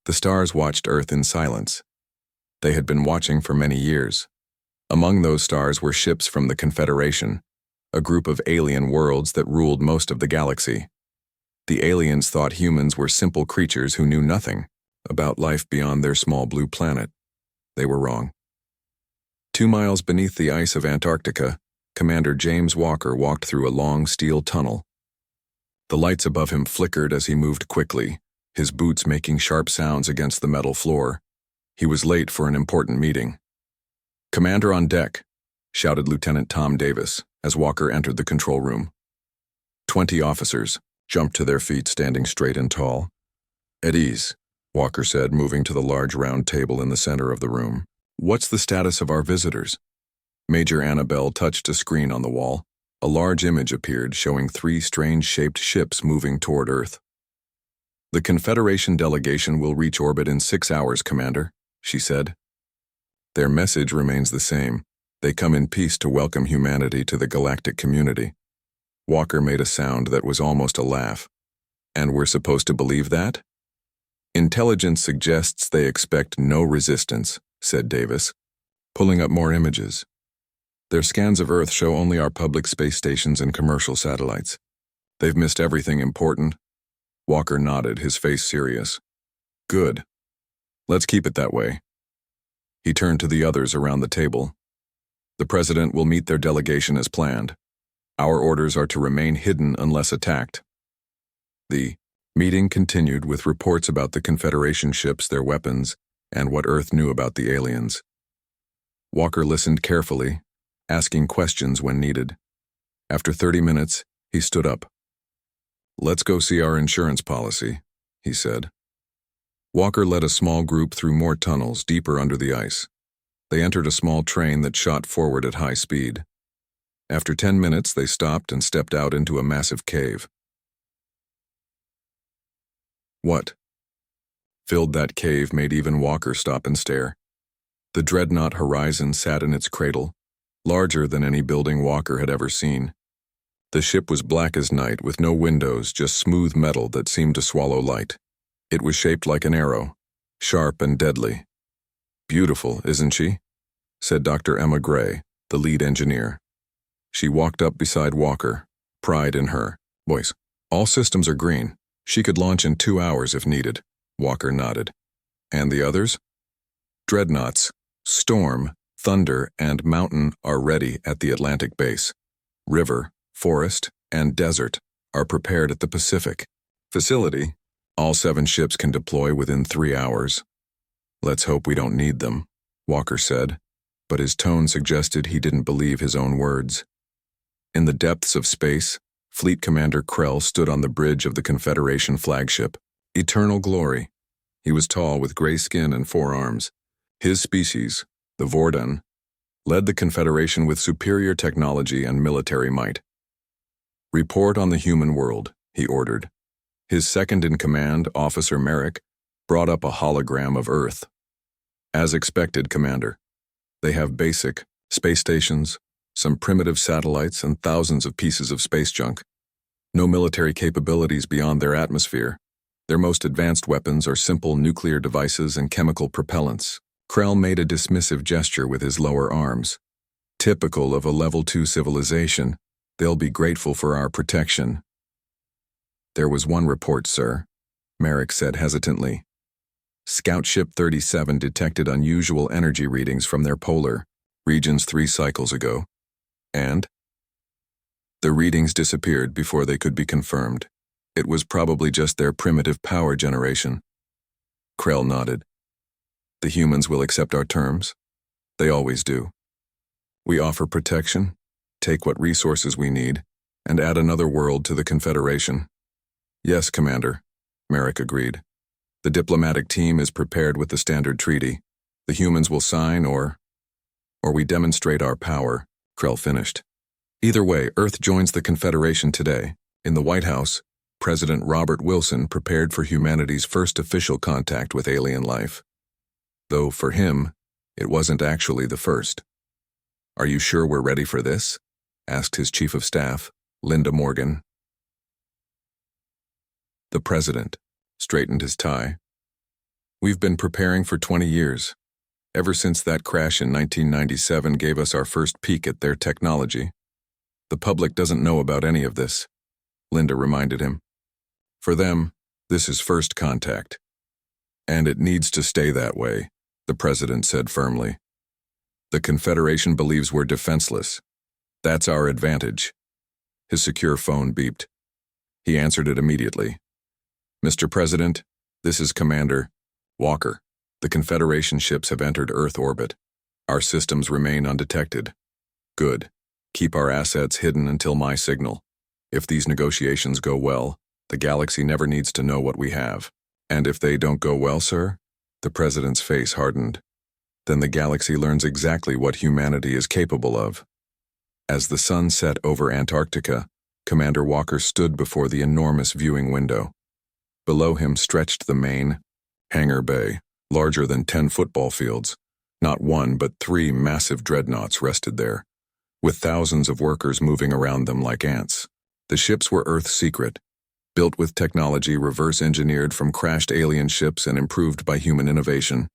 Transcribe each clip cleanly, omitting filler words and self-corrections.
The stars watched Earth in silence. They had been watching for many years. Among those stars were ships from the Confederation, a group of alien worlds that ruled most of the galaxy. The aliens thought humans were simple creatures who knew nothing about life beyond their small blue planet. They were wrong. 2 miles beneath the ice of Antarctica, Commander James Walker walked through a long steel tunnel. The lights above him flickered as he moved quickly, his boots making sharp sounds against the metal floor. He was late for an important meeting. "Commander on deck," shouted Lieutenant Tom Davis as Walker entered the control room. 20 officers jumped to their feet, standing straight and tall. "At ease," Walker said, moving to the large round table in the center of the room. "What's the status of our visitors?" Major Annabelle touched a screen on the wall. A large image appeared showing 3 strange-shaped ships moving toward Earth. "The Confederation delegation will reach orbit in 6 hours, Commander," she said. "Their message remains the same. They come in peace to welcome humanity to the galactic community." Walker made a sound that was almost a laugh. "And we're supposed to believe that?" "Intelligence suggests they expect no resistance," said Davis, pulling up more images. "Their scans of Earth show only our public space stations and commercial satellites. They've missed everything important." Walker nodded, his face serious. "Good. Let's keep it that way." He turned to the others around the table. "The President will meet their delegation as planned. Our orders are to remain hidden unless attacked." The meeting continued with reports about the Confederation ships, their weapons, and what Earth knew about the aliens. Walker listened carefully, asking questions when needed. After 30 minutes, he stood up. "Let's go see our insurance policy," he said. Walker led a small group through more tunnels deeper under the ice. They entered a small train that shot forward at high speed. After 10 minutes, they stopped and stepped out into a massive cave. What filled that cave made even Walker stop and stare. The Dreadnought Horizon sat in its cradle, larger than any building Walker had ever seen. The ship was black as night, with no windows, just smooth metal that seemed to swallow light. It was shaped like an arrow, sharp and deadly. "Beautiful, isn't she?" said Dr. Emma Gray, the lead engineer. She walked up beside Walker, pride in her voice. "All systems are green. She could launch in 2 hours if needed." Walker nodded. "And the others?" "Dreadnoughts, Storm, Thunder, and Mountain are ready at the Atlantic base. River, Forest, and Desert are prepared at the Pacific facility. All 7 ships can deploy within 3 hours. Let's hope we don't need them," Walker said, but his tone suggested he didn't believe his own words. In the depths of space, Fleet Commander Krell stood on the bridge of the Confederation flagship. Eternal glory. He was tall, with gray skin and 4 arms. His species, the Vordan, led the Confederation with superior technology and military might. "Report on the human world," he ordered. His second-in-command, Officer Merrick, brought up a hologram of Earth. "As expected, Commander. They have basic space stations, some primitive satellites, and thousands of pieces of space junk. No military capabilities beyond their atmosphere. Their most advanced weapons are simple nuclear devices and chemical propellants." Krell made a dismissive gesture with his lower arms. "Typical of a Level 2 civilization. They'll be grateful for our protection." "There was one report, sir," Merrick said hesitantly. "Scout Ship 37 detected unusual energy readings from their polar regions 3 cycles ago. And the readings disappeared before they could be confirmed. It was probably just their primitive power generation." Krell nodded. "The humans will accept our terms. They always do. We offer protection, take what resources we need, and add another world to the Confederation." "Yes, Commander," Merrick agreed. "The diplomatic team is prepared with the standard treaty. The humans will sign or we demonstrate our power," Krell finished. "Either way, Earth joins the Confederation today." In the White House, President Robert Wilson prepared for humanity's first official contact with alien life. Though for him, it wasn't actually the first. "Are you sure we're ready for this?" asked his Chief of Staff, Linda Morgan. The President straightened his tie. We've been preparing for 20 years. Ever since that crash in 1997 gave us our first peek at their technology. The public doesn't know about any of this, Linda reminded him. For them, this is first contact. And it needs to stay that way, the president said firmly. The Confederation believes we're defenseless. That's our advantage. His secure phone beeped. He answered it immediately. Mr. President, this is Commander Walker. The Confederation ships have entered Earth orbit. Our systems remain undetected. Good. Keep our assets hidden until my signal. If these negotiations go well, the galaxy never needs to know what we have. And if they don't go well, sir? The president's face hardened. Then the galaxy learns exactly what humanity is capable of. As the sun set over Antarctica, Commander Walker stood before the enormous viewing window. Below him stretched the main hangar bay, larger than 10 football fields. Not one, but 3 massive dreadnoughts rested there, with thousands of workers moving around them like ants. The ships were Earth's secret, built with technology reverse-engineered from crashed alien ships and improved by human innovation.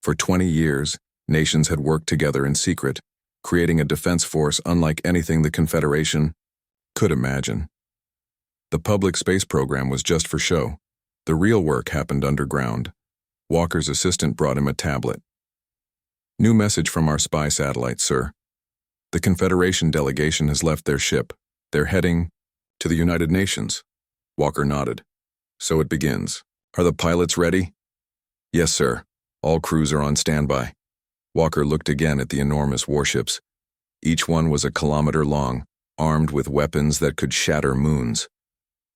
For 20 years, nations had worked together in secret, creating a defense force unlike anything the Confederation could imagine. The public space program was just for show. The real work happened underground. Walker's assistant brought him a tablet. New message from our spy satellite, sir. The Confederation delegation has left their ship. They're heading to the United Nations. Walker nodded. So it begins. Are the pilots ready? Yes, sir. All crews are on standby. Walker looked again at the enormous warships. Each one was a kilometer long, armed with weapons that could shatter moons.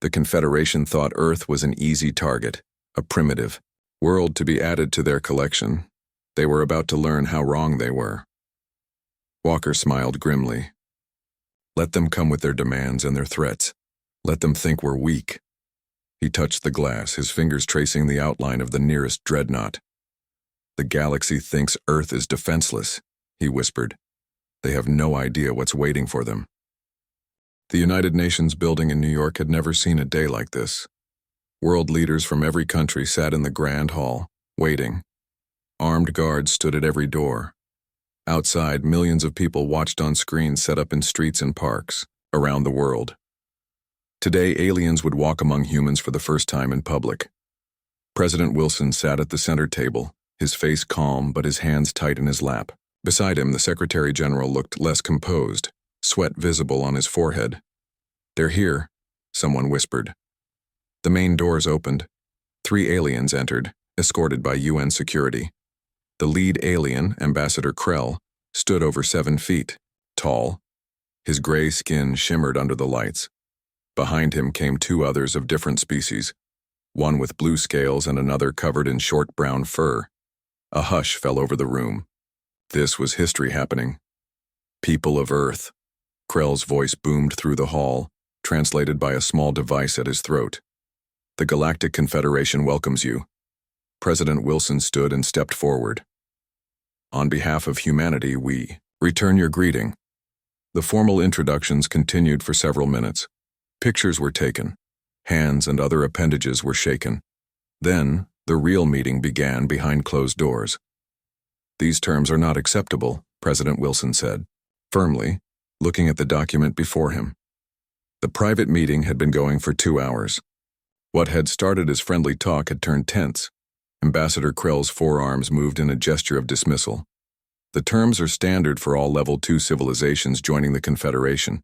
The Confederation thought Earth was an easy target, a primitive world to be added to their collection. They were about to learn how wrong they were. Walker smiled grimly. Let them come with their demands and their threats. Let them think we're weak. He touched the glass, his fingers tracing the outline of the nearest dreadnought. The galaxy thinks Earth is defenseless, he whispered. They have no idea what's waiting for them. The United Nations building in New York had never seen a day like this. World leaders from every country sat in the grand hall, waiting. Armed guards stood at every door. Outside, millions of people watched on screens set up in streets and parks around the world. Today, aliens would walk among humans for the first time in public. President Wilson sat at the center table, his face calm but his hands tight in his lap. Beside him, the Secretary General looked less composed, sweat visible on his forehead. They're here, someone whispered. The main doors opened. 3 aliens entered, escorted by UN security. The lead alien, Ambassador Krell, stood over 7 feet, tall. His gray skin shimmered under the lights. Behind him came 2 others of different species, one with blue scales and another covered in short brown fur. A hush fell over the room. This was history happening. People of Earth. Krell's voice boomed through the hall, translated by a small device at his throat. The Galactic Confederation welcomes you. President Wilson stood and stepped forward. On behalf of humanity, we return your greeting. The formal introductions continued for several minutes. Pictures were taken. Hands and other appendages were shaken. Then, the real meeting began behind closed doors. These terms are not acceptable, President Wilson said, firmly, looking at the document before him. The private meeting had been going for 2 hours. What had started as friendly talk had turned tense. Ambassador Krell's forearms moved in a gesture of dismissal. The terms are standard for all Level 2 civilizations joining the Confederation.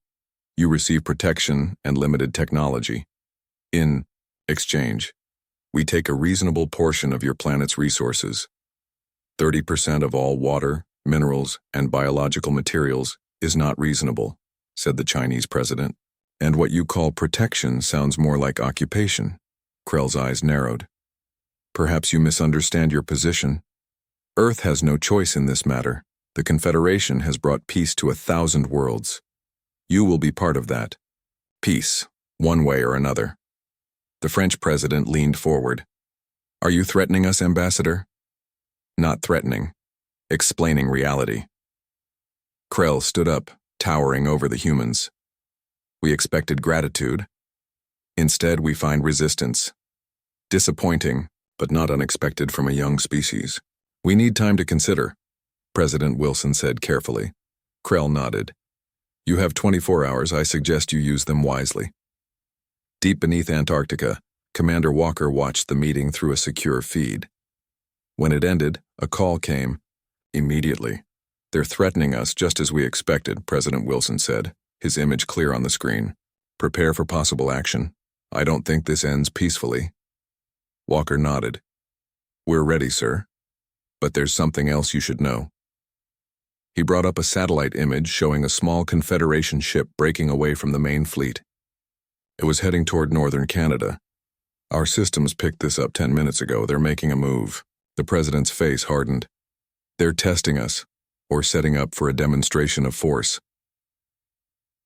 You receive protection and limited technology. In exchange, we take a reasonable portion of your planet's resources. 30% of all water, minerals, and biological materials is not reasonable, said the Chinese president. And what you call protection sounds more like occupation. Krell's eyes narrowed. Perhaps you misunderstand your position. Earth has no choice in this matter. The Confederation has brought peace to 1,000 worlds. You will be part of that. Peace, one way or another. The French president leaned forward. Are you threatening us, Ambassador? Not threatening. Explaining reality. Krell stood up, towering over the humans. We expected gratitude. Instead, we find resistance. Disappointing, but not unexpected from a young species. "We need time to consider," President Wilson said carefully. Krell nodded. "You have 24 hours. I suggest you use them wisely." Deep beneath Antarctica, Commander Walker watched the meeting through a secure feed. When it ended, a call came. "Immediately. They're threatening us just as we expected," President Wilson said, his image clear on the screen. "Prepare for possible action. I don't think this ends peacefully." Walker nodded. "We're ready, sir. But there's something else you should know." He brought up a satellite image showing a small Confederation ship breaking away from the main fleet. It was heading toward northern Canada. "Our systems picked this up 10 minutes ago. They're making a move." The president's face hardened. "They're testing us, or setting up for a demonstration of force."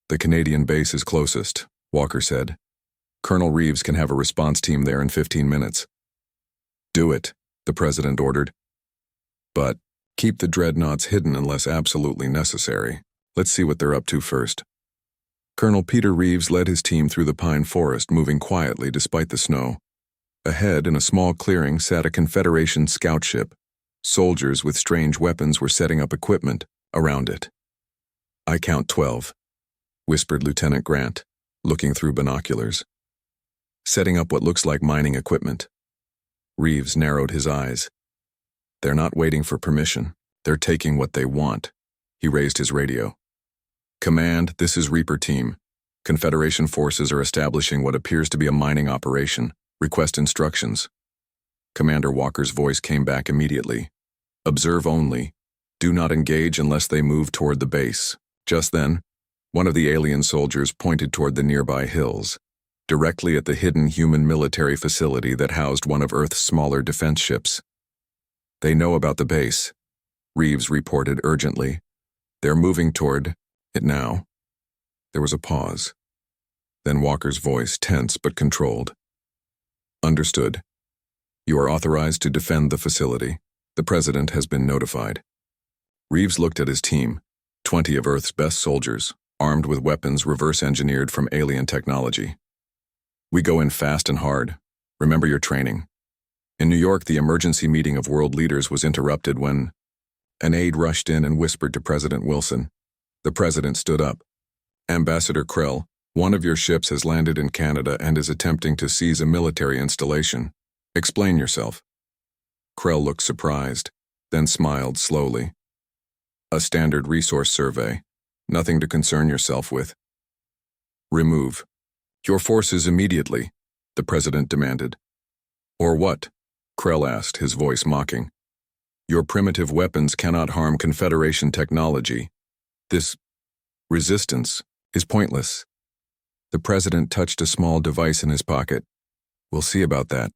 "The Canadian base is closest," Walker said. "Colonel Reeves can have a response team there in 15 minutes. "Do it," the president ordered. "But keep the Dreadnoughts hidden unless absolutely necessary. Let's see what they're up to first." Colonel Peter Reeves led his team through the pine forest, moving quietly despite the snow. Ahead, in a small clearing, sat a Confederation scout ship. Soldiers with strange weapons were setting up equipment around it. "I count 12, whispered Lieutenant Grant, looking through binoculars. "Setting up what looks like mining equipment." Reeves narrowed his eyes. "They're not waiting for permission. They're taking what they want." He raised his radio. "Command, this is Reaper Team. Confederation forces are establishing what appears to be a mining operation. Request instructions." Commander Walker's voice came back immediately. "Observe only. Do not engage unless they move toward the base." Just then, one of the alien soldiers pointed toward the nearby hills, directly at the hidden human military facility that housed one of Earth's smaller defense ships. "They know about the base," Reeves reported urgently. "They're moving toward it now." There was a pause. Then Walker's voice, tense but controlled. "Understood. You are authorized to defend the facility. The President has been notified." Reeves looked at his team, 20 of Earth's best soldiers, armed with weapons reverse-engineered from alien technology. "We go in fast and hard. Remember your training." In New York, the emergency meeting of world leaders was interrupted when an aide rushed in and whispered to President Wilson. The President stood up. "Ambassador Krell, one of your ships has landed in Canada and is attempting to seize a military installation. Explain yourself." Krell looked surprised, then smiled slowly. "A standard resource survey. Nothing to concern yourself with." "Remove your forces immediately," the President demanded. "Or what?" Krell asked, his voice mocking. "Your primitive weapons cannot harm Confederation technology. This resistance is pointless." The President touched a small device in his pocket. "We'll see about that."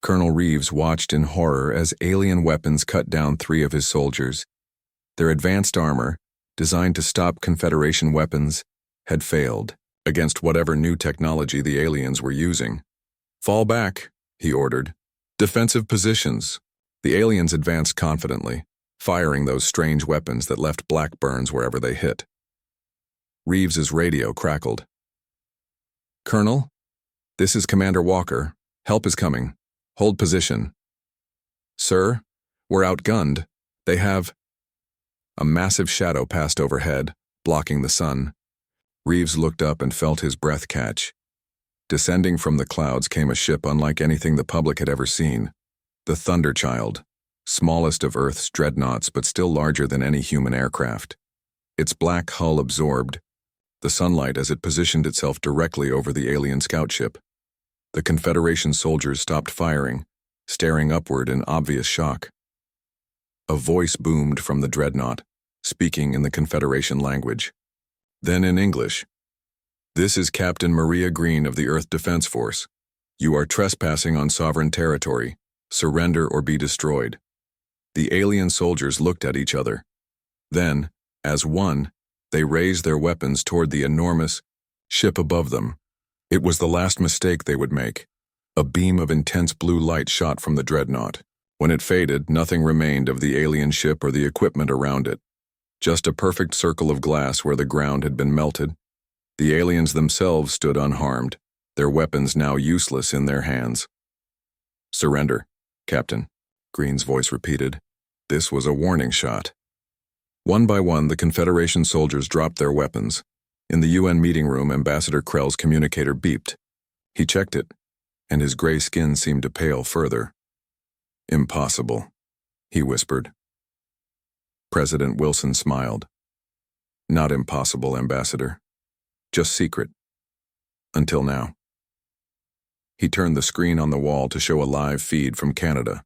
Colonel Reeves watched in horror as alien weapons cut down 3 of his soldiers. Their advanced armor, designed to stop Confederation weapons, had failed against whatever new technology the aliens were using. "Fall back," he ordered. "Defensive positions." The aliens advanced confidently, firing those strange weapons that left black burns wherever they hit. Reeves's radio crackled. "Colonel, this is Commander Walker. Help is coming. Hold position." "Sir, we're outgunned. They have—" A massive shadow passed overhead, blocking the sun. Reeves looked up and felt his breath catch. Descending from the clouds came a ship unlike anything the public had ever seen. The Thunderchild, smallest of Earth's dreadnoughts but still larger than any human aircraft. Its black hull absorbed the sunlight as it positioned itself directly over the alien scout ship. The Confederation soldiers stopped firing, staring upward in obvious shock. A voice boomed from the dreadnought, speaking in the Confederation language. Then in English. "This is Captain Maria Green of the Earth Defense Force. You are trespassing on sovereign territory. Surrender or be destroyed." The alien soldiers looked at each other. Then, as one, they raised their weapons toward the enormous ship above them. It was the last mistake they would make. A beam of intense blue light shot from the dreadnought. When it faded, nothing remained of the alien ship or the equipment around it. Just a perfect circle of glass where the ground had been melted. The aliens themselves stood unharmed, their weapons now useless in their hands. Surrender, Captain, Green's voice repeated. This was a warning shot. One by one, the Confederation soldiers dropped their weapons. In the UN meeting room, Ambassador Krell's communicator beeped. He checked it, and his gray skin seemed to pale further. Impossible, he whispered. President Wilson smiled. Not impossible, Ambassador. Just secret. Until now. He turned the screen on the wall to show a live feed from Canada.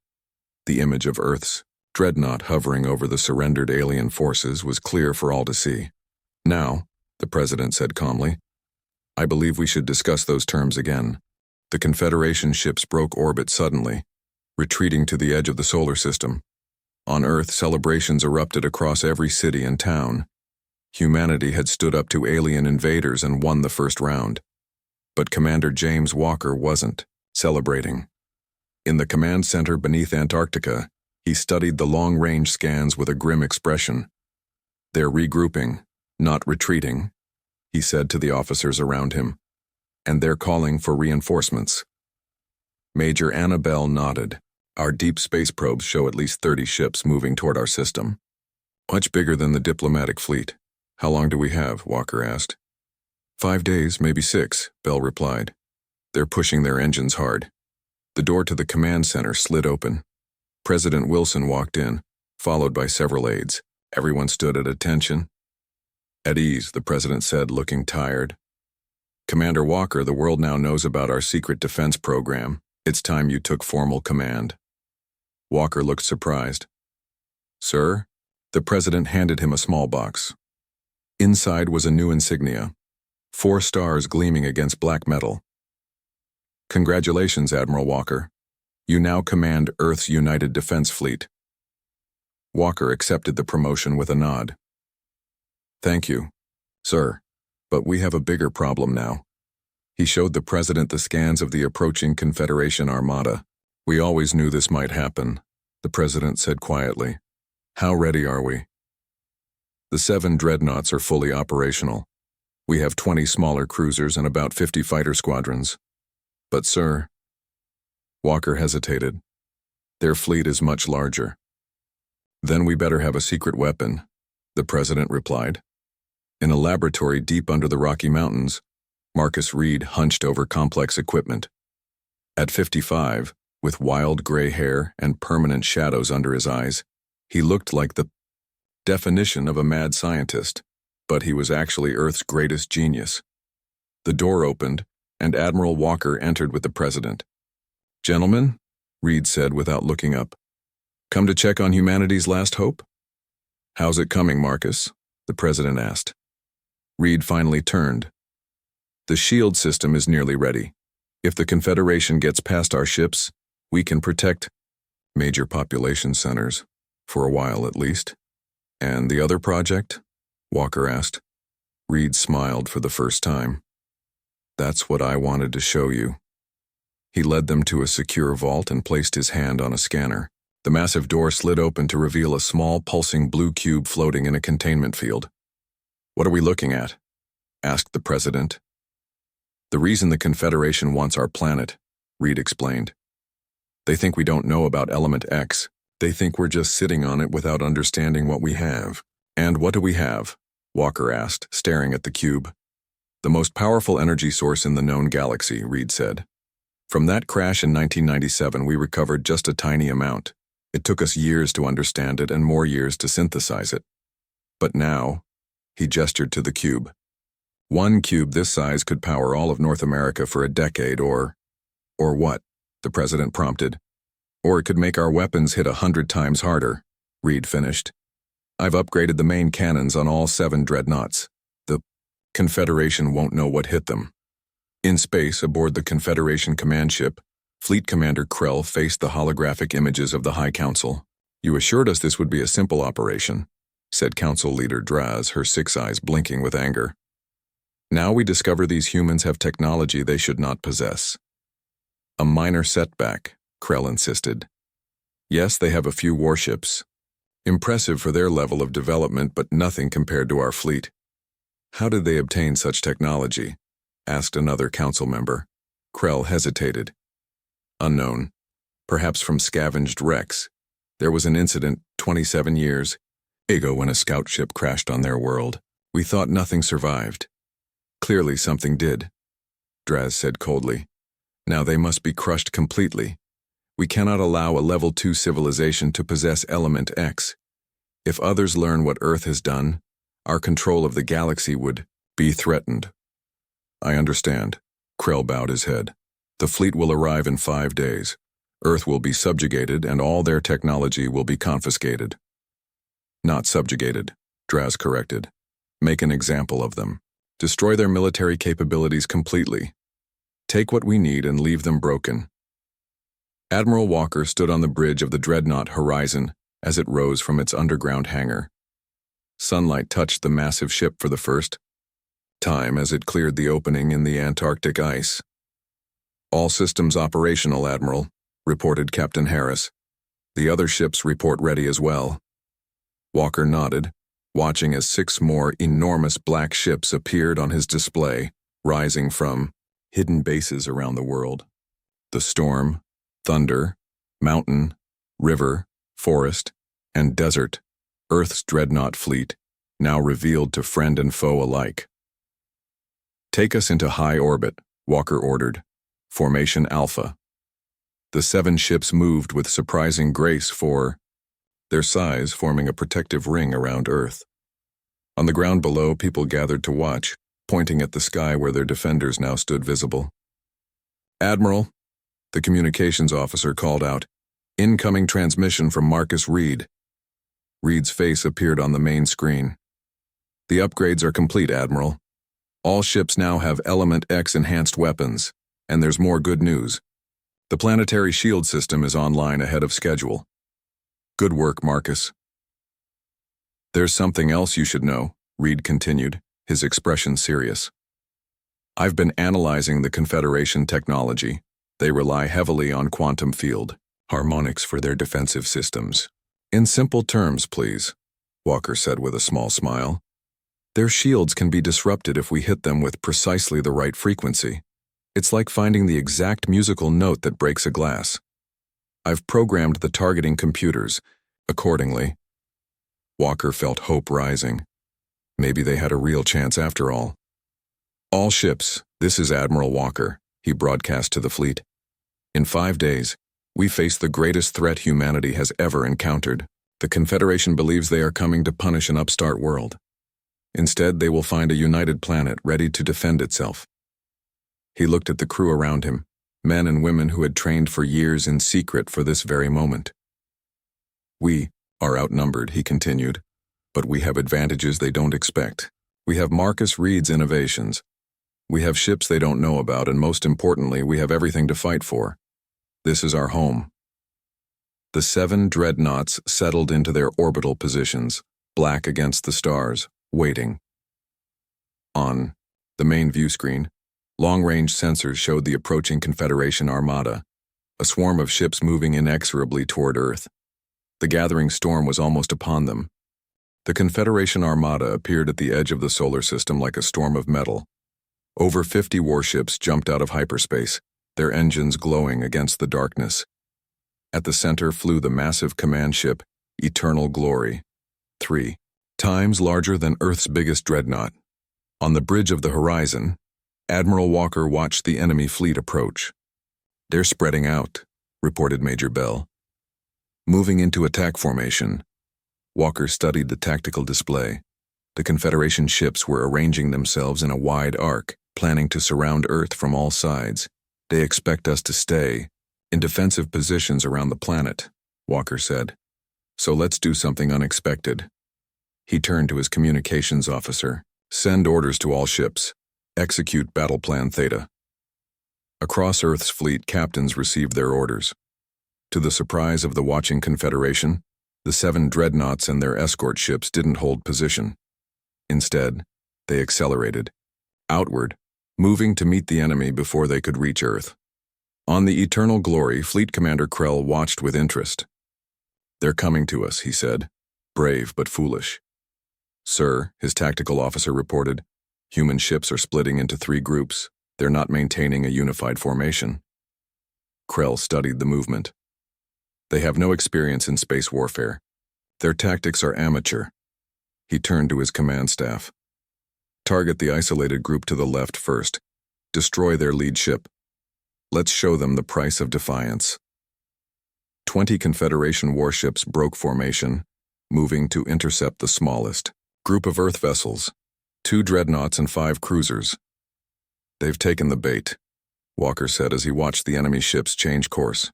The image of Earth's Dreadnought hovering over the surrendered alien forces was clear for all to see. Now, the President said calmly, I believe we should discuss those terms again. The Confederation ships broke orbit suddenly, retreating to the edge of the solar system. On Earth, celebrations erupted across every city and town. Humanity had stood up to alien invaders and won the first round. But Commander James Walker wasn't celebrating. In the command center beneath Antarctica, he studied the long-range scans with a grim expression. They're regrouping, not retreating, he said to the officers around him. And they're calling for reinforcements. Major Annabelle nodded. Our deep space probes show at least 30 ships moving toward our system. Much bigger than the diplomatic fleet. How long do we have? Walker asked. 5 days, maybe 6, Bell replied. They're pushing their engines hard. The door to the command center slid open. President Wilson walked in, followed by several aides. Everyone stood at attention. At ease, the president said, looking tired. Commander Walker, the world now knows about our secret defense program. It's time you took formal command. Walker looked surprised. Sir? The president handed him a small box. Inside was a new insignia, 4 stars gleaming against black metal. Congratulations, Admiral Walker. You now command Earth's United Defense Fleet. Walker accepted the promotion with a nod. Thank you, sir, but we have a bigger problem now. He showed the president the scans of the approaching Confederation armada. We always knew this might happen, the president said quietly. How ready are we? The 7 dreadnoughts are fully operational. We have 20 smaller cruisers and about 50 fighter squadrons. But sir, Walker hesitated. Their fleet is much larger. Then we better have a secret weapon, the president replied. In a laboratory deep under the Rocky Mountains, Marcus Reed hunched over complex equipment. At 55, with wild gray hair and permanent shadows under his eyes, he looked like the definition of a mad scientist, but he was actually Earth's greatest genius. The door opened, and Admiral Walker entered with the president. Gentlemen, Reed said without looking up, come to check on humanity's last hope? How's it coming, Marcus? The president asked. Reed finally turned. The shield system is nearly ready. If the Confederation gets past our ships, we can protect major population centers, for a while at least. And the other project? Walker asked. Reed smiled for the first time. That's what I wanted to show you. He led them to a secure vault and placed his hand on a scanner. The massive door slid open to reveal a small, pulsing blue cube floating in a containment field. What are we looking at? Asked the president. The reason the Confederation wants our planet, Reed explained. They think we don't know about Element X. They think we're just sitting on it without understanding what we have. And what do we have? Walker asked, staring at the cube. The most powerful energy source in the known galaxy, Reed said. From that crash in 1997, we recovered just a tiny amount. It took us years to understand it and more years to synthesize it. But now, he gestured to the cube. One cube this size could power all of North America for a decade or what? The president prompted. Or it could make our weapons hit 100 times harder, Reed finished. I've upgraded the main cannons on all 7 dreadnoughts. The Confederation won't know what hit them. In space, aboard the Confederation command ship, Fleet Commander Krell faced the holographic images of the High Council. You assured us this would be a simple operation, said Council Leader Draz, her 6 eyes blinking with anger. Now we discover these humans have technology they should not possess. A minor setback, Krell insisted. Yes, they have a few warships. Impressive for their level of development, but nothing compared to our fleet. How did they obtain such technology? Asked another council member. Krell hesitated. Unknown. perhaps from scavenged wrecks. There was an incident 27 years ago when a scout ship crashed on their world. We thought nothing survived. Clearly something did, Draz said coldly. Now they must be crushed completely. We cannot allow a level 2 civilization to possess Element X. If others learn what Earth has done, our control of the galaxy would be threatened. I understand. Krell bowed his head. The fleet will arrive in 5 days. Earth will be subjugated and all their technology will be confiscated. Not subjugated, Draz corrected. Make an example of them. Destroy their military capabilities completely. Take what we need and leave them broken. Admiral Walker stood on the bridge of the Dreadnought Horizon as it rose from its underground hangar. Sunlight touched the massive ship for the first time as it cleared the opening in the Antarctic ice. All systems operational, Admiral, reported Captain Harris. The other ships report ready as well. Walker nodded, watching as 6 more enormous black ships appeared on his display, rising from hidden bases around the world. The Storm, Thunder, Mountain, River, Forest, and Desert, Earth's dreadnought fleet, now revealed to friend and foe alike. Take us into high orbit, Walker ordered. Formation Alpha. The 7 ships moved with surprising grace for their size, forming a protective ring around Earth. On the ground below, people gathered to watch, pointing at the sky where their defenders now stood visible. Admiral, the communications officer called out, incoming transmission from Marcus Reed. Reed's face appeared on the main screen. The upgrades are complete, Admiral. All ships now have Element X enhanced weapons, and there's more good news. The planetary shield system is online ahead of schedule. Good work, Marcus. There's something else you should know, Reed continued, his expression serious. I've been analyzing the Confederation technology. They rely heavily on quantum field harmonics for their defensive systems. In simple terms, please, Walker said with a small smile. Their shields can be disrupted if we hit them with precisely the right frequency. It's like finding the exact musical note that breaks a glass. I've programmed the targeting computers accordingly. Walker felt hope rising. Maybe they had a real chance after all. All ships, this is Admiral Walker, he broadcast to the fleet. In 5 days, we face the greatest threat humanity has ever encountered. The Confederation believes they are coming to punish an upstart world. Instead, they will find a united planet ready to defend itself. He looked at the crew around him, men and women who had trained for years in secret for this very moment. We are outnumbered, he continued, but we have advantages they don't expect. We have Marcus Reed's innovations. We have ships they don't know about, and most importantly, we have everything to fight for. This is our home. The 7 dreadnoughts settled into their orbital positions, black against the stars, waiting. On the main view screen, long-range sensors showed the approaching Confederation armada, a swarm of ships moving inexorably toward Earth. The gathering storm was almost upon them. The Confederation armada appeared at the edge of the solar system like a storm of metal. Over 50 warships jumped out of hyperspace, their engines glowing against the darkness. At the center flew the massive command ship, Eternal Glory, 3 times larger than Earth's biggest dreadnought. On the bridge of the horizon, Admiral Walker watched the enemy fleet approach. They're spreading out, reported Major Bell. Moving into attack formation. Walker studied the tactical display. The Confederation ships were arranging themselves in a wide arc, planning to surround Earth from all sides. They expect us to stay in defensive positions around the planet, Walker said. So let's do something unexpected. He turned to his communications officer. Send orders to all ships. Execute Battle Plan Theta. Across Earth's fleet, captains received their orders. To the surprise of the watching Confederation, the 7 dreadnoughts and their escort ships didn't hold position. Instead, they accelerated outward, moving to meet the enemy before they could reach Earth. On the Eternal Glory, Fleet Commander Krell watched with interest. They're coming to us, he said, brave but foolish. Sir, his tactical officer reported, human ships are splitting into 3 groups. They're not maintaining a unified formation. Krell studied the movement. They have no experience in space warfare. Their tactics are amateur. He turned to his command staff. Target the isolated group to the left first. Destroy their lead ship. Let's show them the price of defiance. 20 Confederation warships broke formation, moving to intercept the smallest group of Earth vessels, 2 dreadnoughts and 5 cruisers. They've taken the bait, Walker said as he watched the enemy ships change course.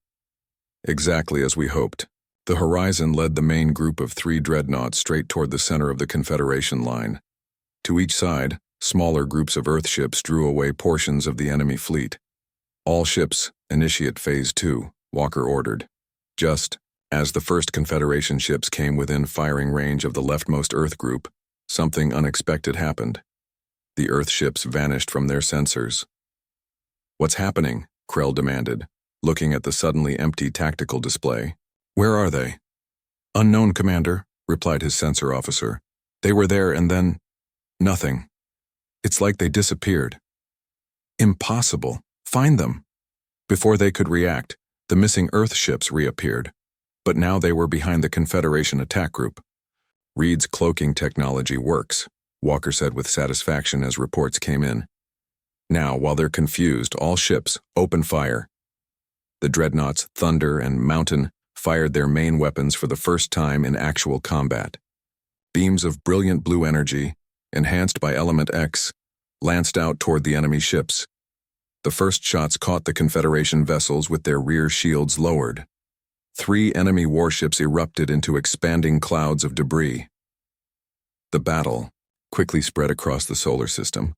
Exactly as we hoped. The horizon led the main group of 3 dreadnoughts straight toward the center of the Confederation line. To each side, smaller groups of Earth ships drew away portions of the enemy fleet. All ships, initiate Phase 2, Walker ordered. Just as the first Confederation ships came within firing range of the leftmost Earth group, something unexpected happened. The Earth ships vanished from their sensors. "What's happening?" Krell demanded, looking at the suddenly empty tactical display. "Where are they?" "Unknown, Commander," replied his sensor officer. "They were there and then... nothing. It's like they disappeared." "Impossible. Find them." Before they could react, the missing Earth ships reappeared, but now they were behind the Confederation attack group. "Reed's cloaking technology works," Walker said with satisfaction as reports came in. "Now, while they're confused, all ships, open fire." The dreadnoughts Thunder and Mountain fired their main weapons for the first time in actual combat. Beams of brilliant blue energy, enhanced by Element X, lanced out toward the enemy ships. The first shots caught the Confederation vessels with their rear shields lowered. 3 enemy warships erupted into expanding clouds of debris. The battle quickly spread across the solar system.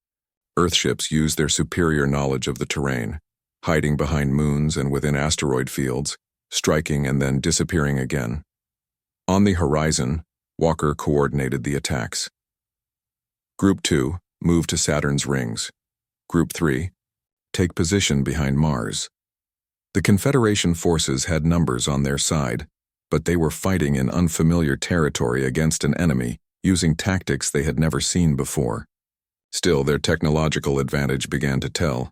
Earthships used their superior knowledge of the terrain, hiding behind moons and within asteroid fields, striking and then disappearing again. On the horizon, Walker coordinated the attacks. Group 2 moved to Saturn's rings. Group 3 take position behind Mars. The Confederation forces had numbers on their side, but they were fighting in unfamiliar territory against an enemy using tactics they had never seen before. Still, their technological advantage began to tell.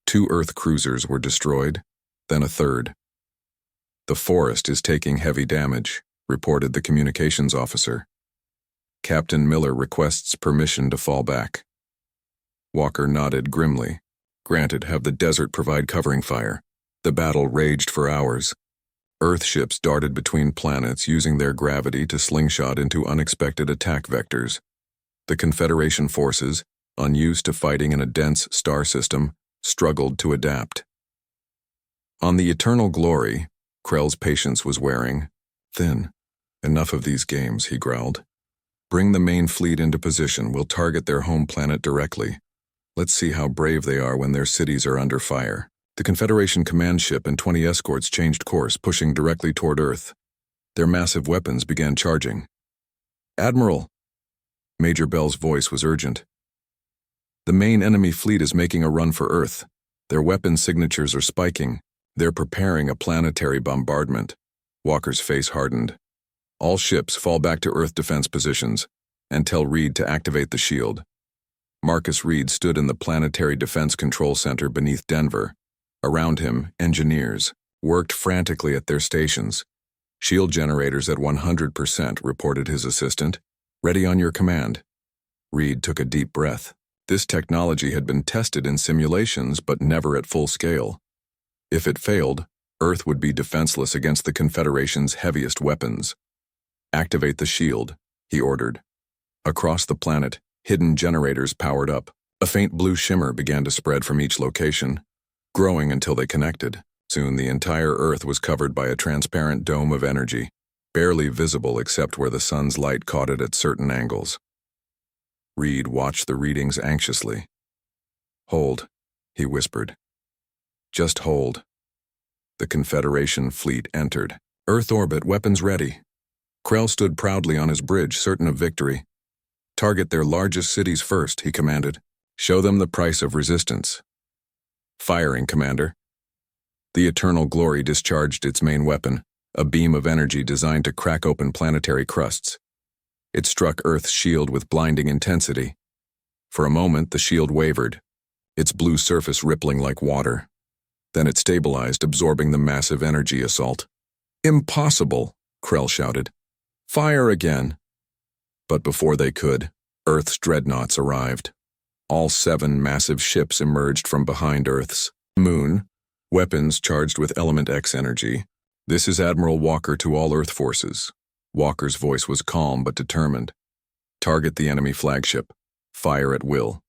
2 Earth cruisers were destroyed, then a third. "The forest is taking heavy damage," reported the communications officer. "Captain Miller requests permission to fall back." Walker nodded grimly. "Granted, have the desert provide covering fire." The battle raged for hours. Earth ships darted between planets using their gravity to slingshot into unexpected attack vectors. The Confederation forces, unused to fighting in a dense star system, struggled to adapt. On the Eternal Glory, Krell's patience was wearing thin. "Enough of these games," he growled. "Bring the main fleet into position. We'll target their home planet directly. Let's see how brave they are when their cities are under fire." The Confederation command ship and 20 escorts changed course, pushing directly toward Earth. Their massive weapons began charging. "Admiral!" Major Bell's voice was urgent. "The main enemy fleet is making a run for Earth. Their weapon signatures are spiking. They're preparing a planetary bombardment." Walker's face hardened. "All ships fall back to Earth defense positions, and tell Reed to activate the shield." Marcus Reed stood in the Planetary Defense Control Center beneath Denver. Around him, engineers worked frantically at their stations. "Shield generators at 100%, reported his assistant. "Ready on your command." Reed took a deep breath. This technology had been tested in simulations, but never at full scale. If it failed, Earth would be defenseless against the Confederation's heaviest weapons. "Activate the shield," he ordered. Across the planet, hidden generators powered up. A faint blue shimmer began to spread from each location, growing until they connected. Soon the entire Earth was covered by a transparent dome of energy, barely visible except where the sun's light caught it at certain angles. Reed watched the readings anxiously. "Hold," he whispered. "Just hold." The Confederation fleet entered. Earth orbit, weapons ready. Krell stood proudly on his bridge, certain of victory. "Target their largest cities first," he commanded. "Show them the price of resistance." "Firing, Commander." The Eternal Glory discharged its main weapon, a beam of energy designed to crack open planetary crusts. It struck Earth's shield with blinding intensity. For a moment, the shield wavered, its blue surface rippling like water. Then it stabilized, absorbing the massive energy assault. Impossible, Krell shouted. Fire again. But before they could, Earth's dreadnoughts arrived. All 7 massive ships emerged from behind Earth's moon, weapons charged with Element X energy. This is Admiral Walker to all Earth forces. Walker's voice was calm but determined. Target the enemy flagship. Fire at will.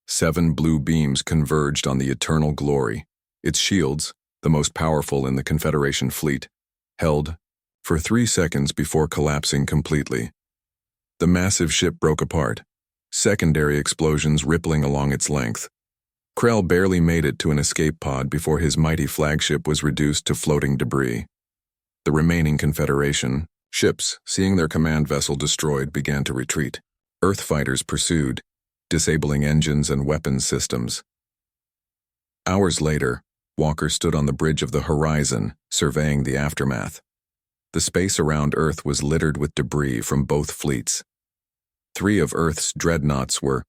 7 blue beams converged on the Eternal Glory. Its shields, the most powerful in the Confederation fleet, held for 3 seconds before collapsing completely. The massive ship broke apart, secondary explosions rippling along its length. Krell barely made it to an escape pod before his mighty flagship was reduced to floating debris. The remaining Confederation ships, seeing their command vessel destroyed, began to retreat. Earth fighters pursued, disabling engines and weapons systems. Hours later, Walker stood on the bridge of the horizon, surveying the aftermath. The space around Earth was littered with debris from both fleets. 3 of Earth's dreadnoughts were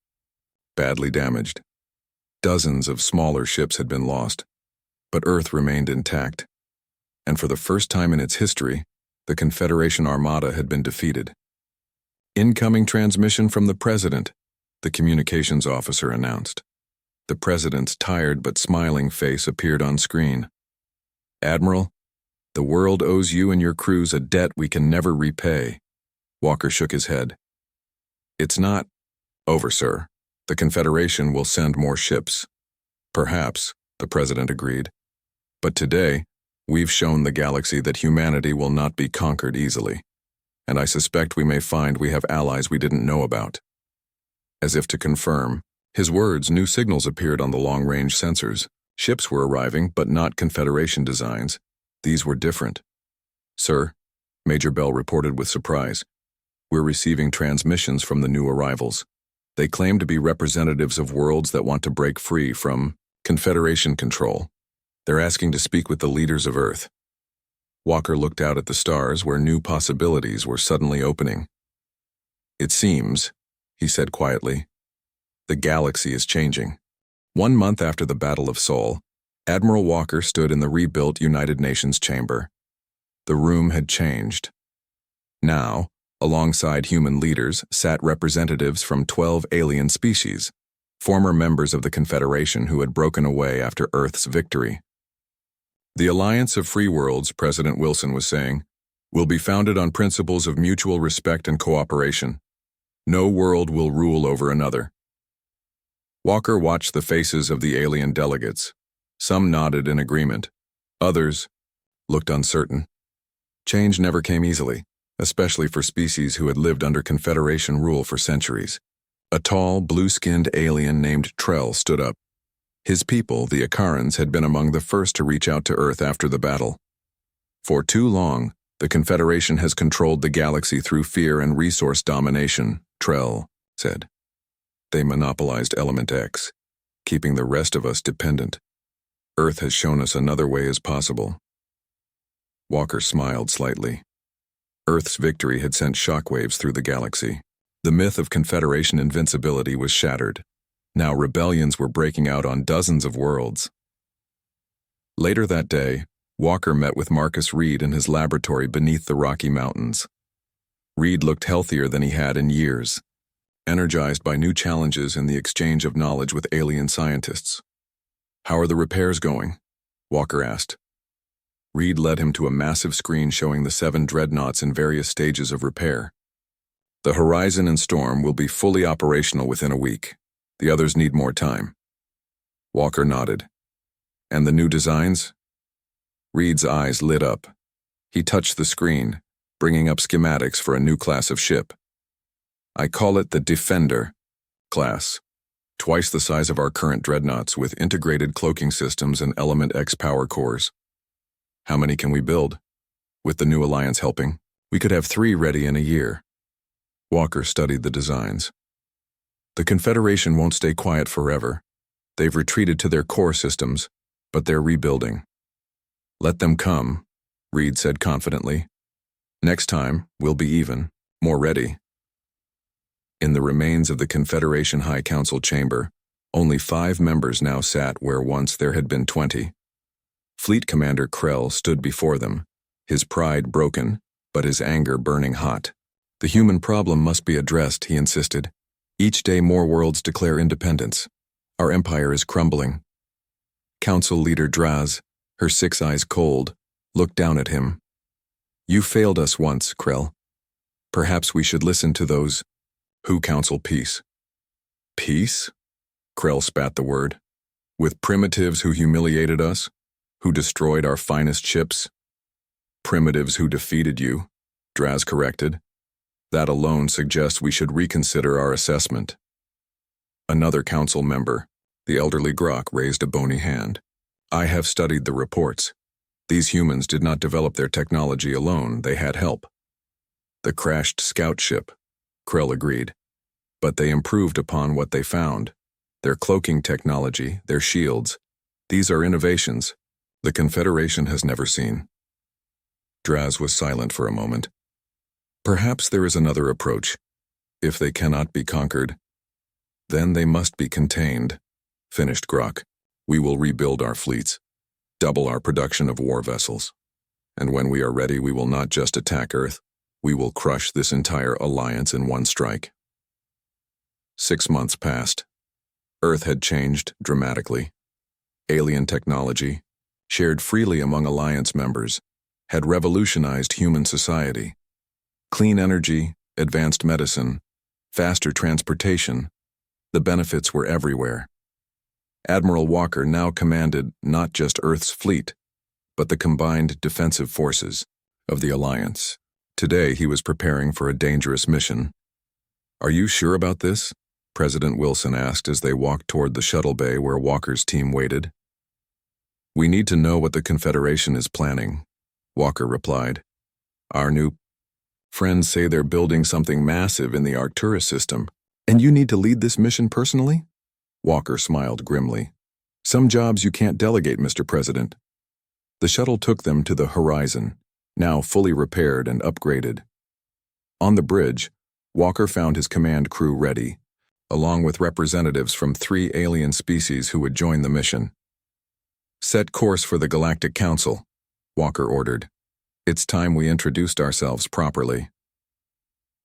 badly damaged. Dozens of smaller ships had been lost, but Earth remained intact. And for the first time in its history, the Confederation Armada had been defeated. Incoming transmission from the President, the communications officer announced. The President's tired but smiling face appeared on screen. Admiral, the world owes you and your crews a debt we can never repay. Walker shook his head. It's not over, sir. The Confederation will send more ships. Perhaps, the President agreed. But today, we've shown the galaxy that humanity will not be conquered easily. And I suspect we may find we have allies we didn't know about. As if to confirm his words, new signals appeared on the long-range sensors. Ships were arriving, but not Confederation designs. These were different. Sir, Major Bell reported with surprise. We're receiving transmissions from the new arrivals. They claim to be representatives of worlds that want to break free from Confederation control. They're asking to speak with the leaders of Earth. Walker looked out at the stars where new possibilities were suddenly opening. It seems, he said quietly, the galaxy is changing. 1 month after the Battle of Sol, Admiral Walker stood in the rebuilt United Nations chamber. The room had changed. Now, alongside human leaders, sat representatives from 12 alien species, former members of the Confederation who had broken away after Earth's victory. The Alliance of Free Worlds, President Wilson was saying, will be founded on principles of mutual respect and cooperation. No world will rule over another. Walker watched the faces of the alien delegates. Some nodded in agreement. Others looked uncertain. Change never came easily, especially for species who had lived under Confederation rule for centuries. A tall, blue-skinned alien named Trell stood up. His people, the Akarans, had been among the first to reach out to Earth after the battle. For too long, the Confederation has controlled the galaxy through fear and resource domination, Trell said. They monopolized Element X, keeping the rest of us dependent. Earth has shown us another way is possible. Walker smiled slightly. Earth's victory had sent shockwaves through the galaxy. The myth of Confederation invincibility was shattered. Now rebellions were breaking out on dozens of worlds. Later that day, Walker met with Marcus Reed in his laboratory beneath the Rocky Mountains. Reed looked healthier than he had in years, energized by new challenges in the exchange of knowledge with alien scientists. How are the repairs going? Walker asked. Reed led him to a massive screen showing the 7 dreadnoughts in various stages of repair. The Horizon and Storm will be fully operational within a week. The others need more time. Walker nodded. And the new designs? Reed's eyes lit up. He touched the screen, bringing up schematics for a new class of ship. I call it the Defender class. Twice the size of our current dreadnoughts with integrated cloaking systems and Element X power cores. How many can we build? With the new alliance helping, we could have 3 ready in a year. Walker studied the designs. The Confederation won't stay quiet forever. They've retreated to their core systems, but they're rebuilding. Let them come, Reed said confidently. Next time, we'll be even, more ready. In the remains of the Confederation High Council chamber, only 5 members now sat where once there had been 20. Fleet Commander Krell stood before them, his pride broken, but his anger burning hot. The human problem must be addressed, he insisted. Each day more worlds declare independence. Our empire is crumbling. Council leader Draz, her 6 eyes cold, looked down at him. You failed us once, Krell. Perhaps we should listen to those who counsel peace. Peace? Krell spat the word. With primitives who humiliated us, who destroyed our finest ships? Primitives who defeated you, Draz corrected. That alone suggests we should reconsider our assessment. Another council member, the elderly Grok, raised a bony hand. I have studied the reports. These humans did not develop their technology alone, they had help. The crashed scout ship, Krell agreed. But they improved upon what they found. Their cloaking technology, their shields. These are innovations the Confederation has never seen. Draz was silent for a moment. Perhaps there is another approach. If they cannot be conquered, then they must be contained, finished Grok. We will rebuild our fleets, double our production of war vessels. And when we are ready, we will not just attack Earth, we will crush this entire alliance in one strike. 6 months passed. Earth had changed dramatically. Alien technology, shared freely among alliance members, had revolutionized human society. Clean energy, advanced medicine, faster transportation, the benefits were everywhere. Admiral Walker now commanded not just Earth's fleet, but the combined defensive forces of the Alliance. Today he was preparing for a dangerous mission. Are you sure about this? President Wilson asked as they walked toward the shuttle bay where Walker's team waited. We need to know what the Confederation is planning, Walker replied. Our new friends say they're building something massive in the Arcturus system, and you need to lead this mission personally? Walker smiled grimly. Some jobs you can't delegate, Mr. President. The shuttle took them to the horizon, now fully repaired and upgraded. On the bridge, Walker found his command crew ready, along with representatives from 3 alien species who would join the mission. Set course for the Galactic Council, Walker ordered. It's time we introduced ourselves properly.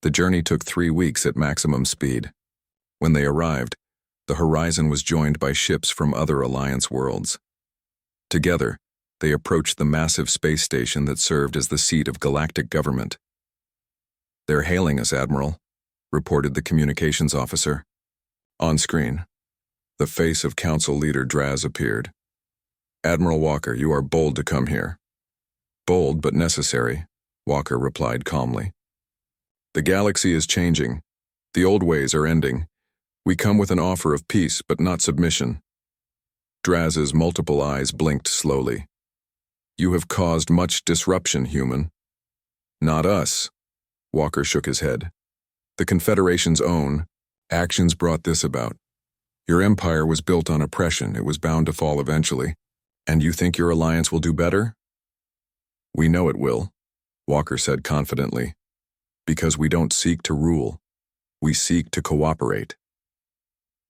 The journey took 3 weeks at maximum speed. When they arrived, the horizon was joined by ships from other Alliance worlds. Together, they approached the massive space station that served as the seat of galactic government. They're hailing us, Admiral, reported the communications officer. On screen, the face of Council Leader Draz appeared. Admiral Walker, you are bold to come here. Bold but necessary, Walker replied calmly. The galaxy is changing. The old ways are ending. We come with an offer of peace, but not submission. Draz's multiple eyes blinked slowly. You have caused much disruption, human. Not us. Walker shook his head. The Confederation's own actions brought this about. Your empire was built on oppression. It was bound to fall eventually. And you think your alliance will do better? We know it will, Walker said confidently. Because we don't seek to rule. We seek to cooperate.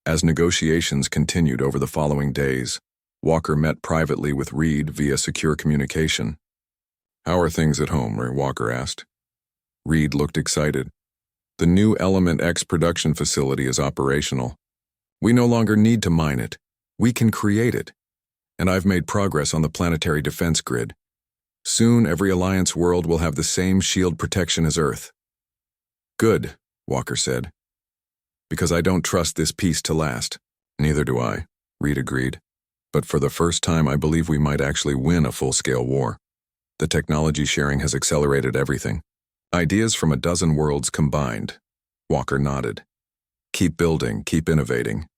As negotiations continued over the following days, Walker met privately with Reed via secure communication. How are things at home? Walker asked. Reed looked excited. The new Element X production facility is operational. We no longer need to mine it. We can create it. And I've made progress on the planetary defense grid. Soon every Alliance world will have the same shield protection as Earth. Good, Walker said. Because I don't trust this peace to last. Neither do I, Reed agreed. But for the first time I believe we might actually win a full-scale war. The technology sharing has accelerated everything. Ideas from a dozen worlds combined. Walker nodded. Keep building, keep innovating.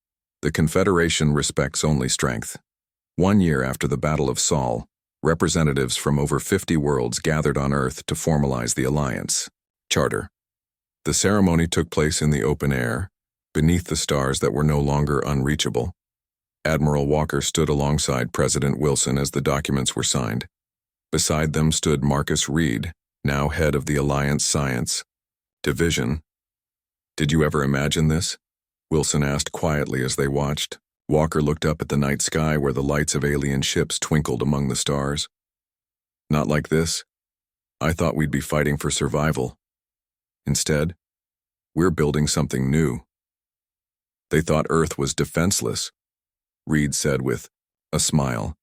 The Confederation respects only strength. 1 year after the Battle of Sol, representatives from over 50 worlds gathered on Earth to formalize the Alliance Charter. The ceremony took place in the open air, beneath the stars that were no longer unreachable. Admiral Walker stood alongside President Wilson as the documents were signed. Beside them stood Marcus Reed, now head of the Alliance Science Division. Did you ever imagine this? Wilson asked quietly as they watched. Walker looked up at the night sky where the lights of alien ships twinkled among the stars. Not like this, I thought we'd be fighting for survival. Instead, we're building something new. They thought Earth was defenseless, Reed said with a smile.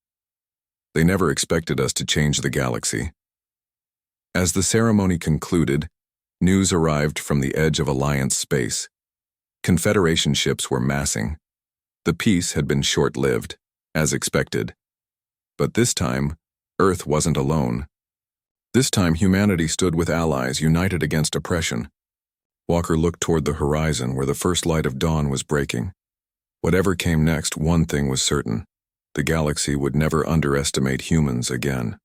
They never expected us to change the galaxy. As the ceremony concluded, news arrived from the edge of Alliance space. Confederation ships were massing. The peace had been short-lived, as expected. But this time, Earth wasn't alone. This time, humanity stood with allies united against oppression. Walker looked toward the horizon where the first light of dawn was breaking. Whatever came next, one thing was certain. The galaxy would never underestimate humans again.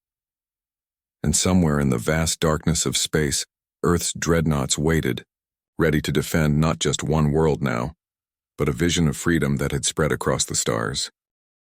And somewhere in the vast darkness of space, Earth's dreadnoughts waited, ready to defend not just one world now, but a vision of freedom that had spread across the stars.